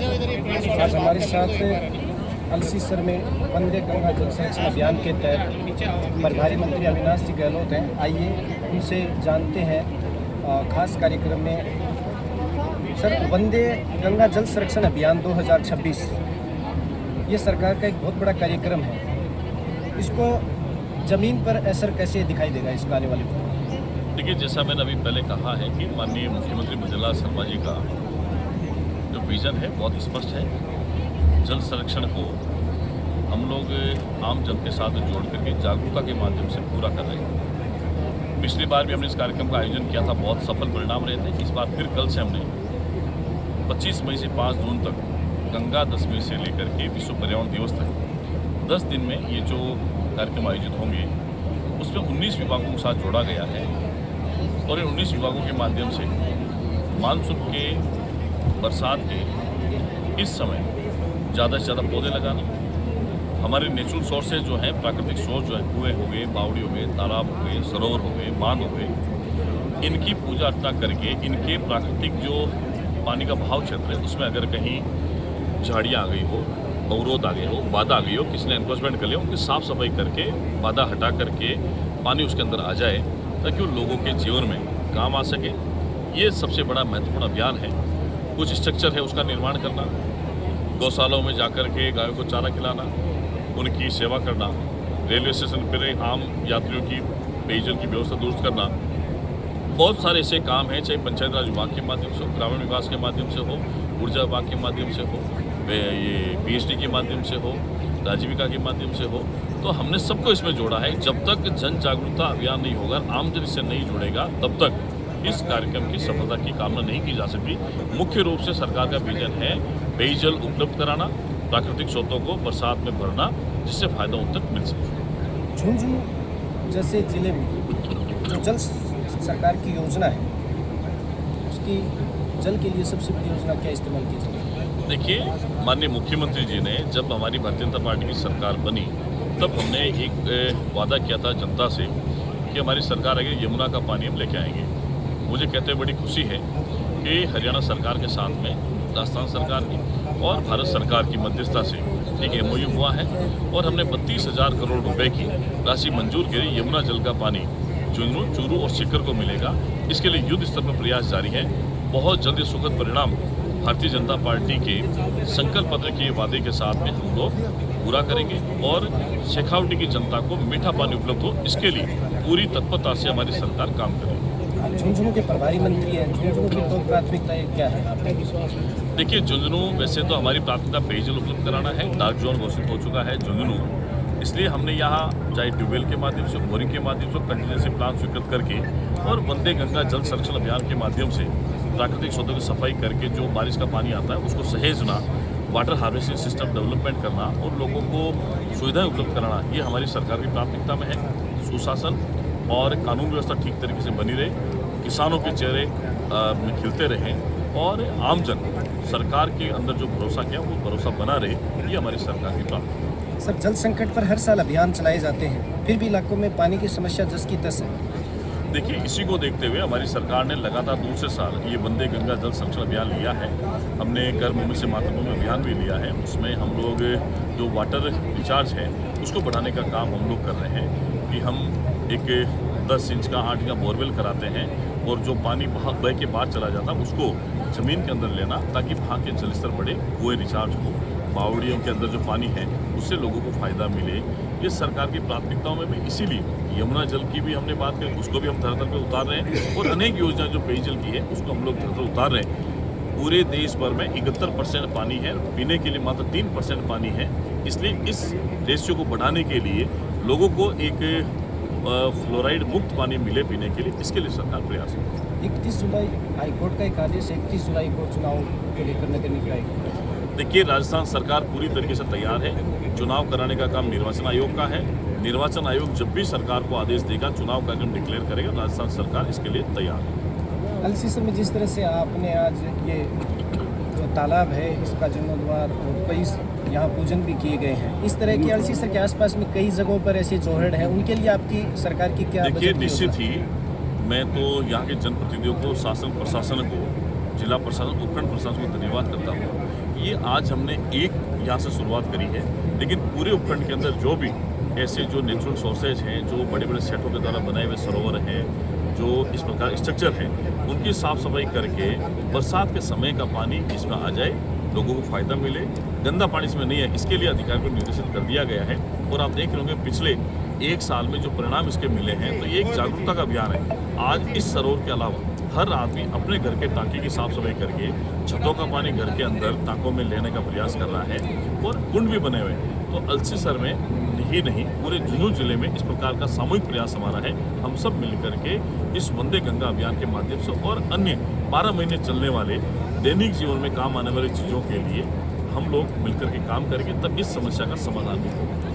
आज हमारे साथ अल्सीसर में वंदे गंगा जल संरक्षण अभियान के तहत प्रभारी मंत्री अविनाश जी गहलोत हैं। आइए उनसे जानते हैं खास कार्यक्रम में। सर, वंदे गंगा जल संरक्षण अभियान 2026 ये सरकार का एक बहुत बड़ा कार्यक्रम है। इसको ज़मीन पर असर कैसे दिखाई देगा इसका आने वाले में? देखिए, जैसा मैंने अभी पहले कहा है कि माननीय मुख्यमंत्री भजनलाल शर्मा जी का जो विज़न है बहुत स्पष्ट है। जल संरक्षण को हम लोग आम जन के साथ जोड़ करके जागरूकता के माध्यम से पूरा कर रहे हैं। पिछली बार भी हमने इस कार्यक्रम का आयोजन किया था, बहुत सफल परिणाम रहे थे। इस बार फिर कल से हमने 25 मई से 5 जून तक गंगा दशमी से लेकर के विश्व पर्यावरण दिवस तक 10 दिन में ये जो कार्यक्रम आयोजित होंगे उसमें 19 विभागों के साथ जोड़ा गया है और इन 19 विभागों के माध्यम से मानसून के बरसात के इस समय ज़्यादा से ज़्यादा पौधे लगाना, हमारे नेचुरल सोर्सेज जो हैं, प्राकृतिक सोर्स जो है, कुएँ हो गए, बावड़ी हो गए, तालाब हो गए, सरोवर हो गए, बांध हो गए, इनकी पूजा अर्चना करके इनके प्राकृतिक जो पानी का बहाव क्षेत्र है उसमें अगर कहीं झाड़ियाँ आ गई हो, अवरोध आ गए हो, बाधा आ गई हो, किसी ने एनक्रोचमेंट कर लिया, उनकी साफ़ सफाई करके बाधा हटा करके पानी उसके अंदर आ जाए ताकि उन लोगों के जीवन में काम आ सके। ये सबसे बड़ा महत्वपूर्ण अभियान है। कुछ स्ट्रक्चर है उसका निर्माण करना, गौशालाओं में जाकर के गायों को चारा खिलाना, उनकी सेवा करना, रेलवे स्टेशन पर आम यात्रियों की पेयजल की व्यवस्था दुरुस्त करना, बहुत सारे ऐसे काम हैं, चाहे पंचायत राज विभाग के माध्यम से हो, ग्रामीण विकास के माध्यम से हो, ऊर्जा विभाग के माध्यम से हो, ये पीएचडी के माध्यम से हो, आजीविका के माध्यम से हो। तो हमने सबको इसमें जोड़ा है। जब तक जन जागरूकता अभियान नहीं होगा, आमजन इससे नहीं जुड़ेगा, तब तक इस कार्यक्रम की सफलता की कामना नहीं की जा सकती। मुख्य रूप से सरकार का विजन है पेयजल उपलब्ध कराना, प्राकृतिक स्रोतों को बरसात में भरना, जिससे फायदा उन तक मिल सके। झुंझुनू जैसे जिले में जो जल सरकार की योजना है, उसकी जल के लिए सबसे बड़ी योजना क्या इस्तेमाल की जाए? देखिए, माननीय मुख्यमंत्री जी ने जब हमारी भारतीय जनता पार्टी की सरकार बनी तब हमने एक वादा किया था जनता से कि हमारी सरकार आगे यमुना का पानी हम लेके आएंगे। मुझे कहते हुए बड़ी खुशी है कि हरियाणा सरकार के साथ में राजस्थान सरकार की और भारत सरकार की मध्यस्थता से एक MOU हुआ है और हमने 32,000 करोड़ रुपए की राशि मंजूर की। यमुना जल का पानी झुंझुनू, चूरू और सीकर को मिलेगा। इसके लिए युद्ध स्तर पर प्रयास जारी है। बहुत जल्द सुखद परिणाम भारतीय जनता पार्टी के संकल्प पत्र के वादे के साथ में हम लोग पूरा करेंगे और शेखावटी की जनता को मीठा पानी उपलब्ध हो, इसके लिए पूरी तत्परता से हमारी सरकार काम करेगी। झुंझुनू के प्रभारी मंत्री हैं, झुंझुनू की तो प्राथमिकताएं क्या है आपकी? देखिए, झुंझुनू वैसे तो हमारी प्राथमिकता पेयजल उपलब्ध कराना है। डार्क जोन घोषित हो चुका है झुंझुनू, इसलिए हमने यहाँ चाहे ट्यूबवेल के माध्यम से, बोरिंग के माध्यम से, कंटीन्यूएंसी प्लान स्वीकृत करके और वंदे गंगा जल संरक्षण अभियान के माध्यम से प्राकृतिक स्रोतों की सफाई करके जो बारिश का पानी आता है उसको सहेजना, वाटर हार्वेस्टिंग सिस्टम डेवलपमेंट करना और लोगों को सुविधाएं उपलब्ध कराना, ये हमारी सरकार की प्राथमिकता में है। सुशासन और कानून व्यवस्था ठीक तरीके से बनी रहे, किसानों के चेहरे खिलते रहें और आमजन सरकार के अंदर जो भरोसा किया वो भरोसा बना रहे, ये हमारी सरकार की प्राथमिकता है। सर, जल संकट पर हर साल अभियान चलाए जाते हैं, फिर भी इलाकों में पानी की समस्या जस की तस है। देखिए, इसी को देखते हुए हमारी सरकार ने लगातार दूसरे साल ये वंदे गंगा जल संरक्षण अभियान लिया है। हमने कर्मभूमि से मातृभूमि अभियान भी लिया है। उसमें हम लोग जो वाटर रिचार्ज है उसको बढ़ाने का काम हम लोग कर रहे हैं कि हम एक 10 इंच का 8 का बोरवेल कराते हैं और जो पानी बह के बाहर चला जाता है उसको ज़मीन के अंदर लेना ताकि वहाँ के जल स्तर बढ़े, कुएँ रिचार्ज हो, बावड़ियों के अंदर जो पानी है उससे लोगों को फ़ायदा मिले। ये सरकार की प्राथमिकताओं में भी, इसीलिए यमुना जल की भी हमने बात करी, उसको भी हम धरातल पे उतार रहे हैं और अनेक योजना जो पेयजल की है उसको हम लोग धरातल उतार रहे हैं। पूरे देश भर में 71% पानी है, पीने के लिए मात्र 3% पानी है। इसलिए इस रेशियो को बढ़ाने के लिए लोगों को एक फ्लोराइड मुक्त पानी मिले पीने के लिए, इसके लिए सरकार प्रयास है। 31 जुलाई हाईकोर्ट का एक आदेश, 31 जुलाई को चुनाव को लेकर नगर निगम आएगी। देखिए, राजस्थान सरकार पूरी तरीके से तैयार है। चुनाव कराने का काम निर्वाचन आयोग का है। निर्वाचन आयोग जब भी सरकार को आदेश देगा, चुनाव कार्यक्रम डिक्लेयर करेगा, राजस्थान सरकार इसके लिए तैयार है। अल्सीसर में जिस तरह से आपने आज ये जो तालाब है इसका जीर्णोद्धार और कई यहाँ पूजन भी किए गए हैं, इस तरह की अल्सीसर के आसपास में कई जगहों पर ऐसे जोहड़ हैं, उनके लिए आपकी सरकार की क्या? देखिए, निश्चित ही मैं तो यहाँ के जनप्रतिनिधियों को, शासन प्रशासन को, जिला प्रशासन, उपखंड प्रशासन को धन्यवाद करता हूँ। ये आज हमने एक यहाँ से शुरुआत करी है, लेकिन पूरे उपखंड के अंदर जो भी ऐसे जो नेचुरल सोर्सेज हैं, जो बड़े बड़े सेटों के द्वारा बनाए हुए सरोवर हैं, जो इस प्रकार स्ट्रक्चर हैं, उनकी साफ सफाई करके बरसात के समय का पानी इसमें आ जाए, लोगों को फ़ायदा मिले, गंदा पानी इसमें नहीं है, इसके लिए अधिकारियों को निर्देशित कर दिया गया है। और आप देख रहे होंगे पिछले एक साल में जो परिणाम इसके मिले हैं, तो ये एक जागरूकता का अभियान है। आज इस सरोवर के अलावा हर आदमी अपने घर के टाँकी की साफ सफाई करके छतों का पानी घर के अंदर टाँकों में लेने का प्रयास कर रहा है और कुंड भी बने हुए हैं। तो अलसीसर में ही नहीं, पूरे झुंझुनू जिले में इस प्रकार का सामूहिक प्रयास हमारा है। हम सब मिलकर के इस वंदे गंगा अभियान के माध्यम से और अन्य 12 महीने चलने वाले दैनिक जीवन में काम आने वाली चीज़ों के लिए हम लोग मिलकर के काम करेंगे, तब इस समस्या का समाधान भी होगा।